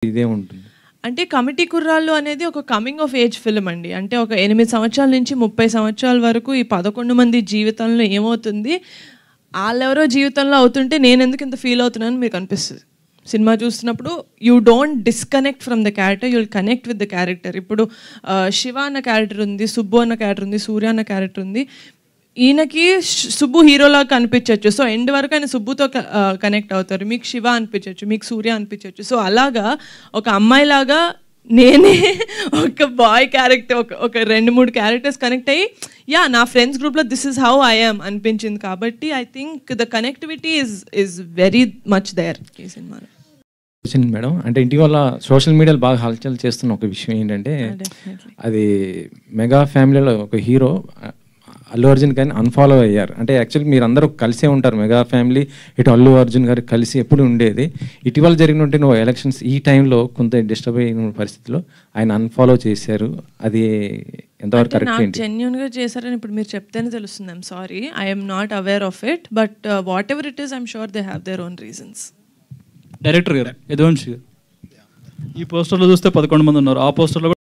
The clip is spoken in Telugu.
ఇదే ఉంటుంది. అంటే కమిటీ కుర్రాళ్ళు అనేది ఒక కమింగ్ ఆఫ్ ఏజ్ ఫిల్మ్ అండి. అంటే ఒక 8 సంవత్సరాల నుంచి 30 సంవత్సరాల వరకు ఈ 11 మంది జీవితంలో ఏమవుతుంది, వాళ్ళెవరో జీవితంలో అవుతుంటే నేను ఎందుకు ఇంత ఫీల్ అవుతున్నాను మీకు అనిపిస్తుంది. సినిమా చూస్తున్నప్పుడు you don't disconnect from the character, you will connect with the character. ఇప్పుడు శివ అన్న క్యారెక్టర్ ఉంది, సుబ్బు అన్న క్యారెక్టర్ ఉంది, సూర్య అన్న క్యారెక్టర్ ఉంది. ఈయనకి సుబ్బు హీరోలాగా కనిపించవచ్చు, సో ఎండ్ వరకు ఆయన సుబ్బుతో కనెక్ట్ అవుతారు. మీకు శివ అనిపించవచ్చు, మీకు సూర్య అనిపించవచ్చు. సో అలాగా ఒక అమ్మాయిలాగా నేనే ఒక బాయ్ క్యారెక్టర్, ఒక 2-3 క్యారెక్టర్స్ కనెక్ట్ అయ్యి నా ఫ్రెండ్స్ గ్రూప్లో this is how I am అనిపించింది. కాబట్టి I think the connectivity is very much there ఈ సినిమాలో. మేడం అంటే ఇటీవల సోషల్ మీడియాలో బాగా హల్చల్ చేస్తున్న ఒక విషయం ఏంటంటే, అది మెగా ఫ్యామిలీలో ఒక హీరో అల్లు అర్జున్ గారిని అన్ఫాలో అయ్యారు. అంటే యాక్చువల్లీ మీరు అందరూ కలిసే ఉంటారు, మెగా ఫ్యామిలీ ఇటు అల్లు అర్జున్ గారు కలిసి ఎప్పుడు ఉండేది. ఇటీవల జరిగినట్టు నువ్వు ఎలక్షన్స్ ఈ టైంలో కొంత డిస్టర్బ్ అయిన పరిస్థితిలో ఆయన అన్ఫాలో చేశారు. అది ఎంతవరకు కరెక్ట్ ఏంటి? జెన్యూన్గా చేశారని ఇప్పుడు మీరు చెప్తేనే తెలుస్తుంది. I'm sorry, I'm not aware of it, but what ever it is I'm sure they have their own reasons. Director గారు యదువంశి గారు ఈ పోస్టర్లో చూస్తే 11 మంది ఉన్నారు, ఆ పోస్టర్లో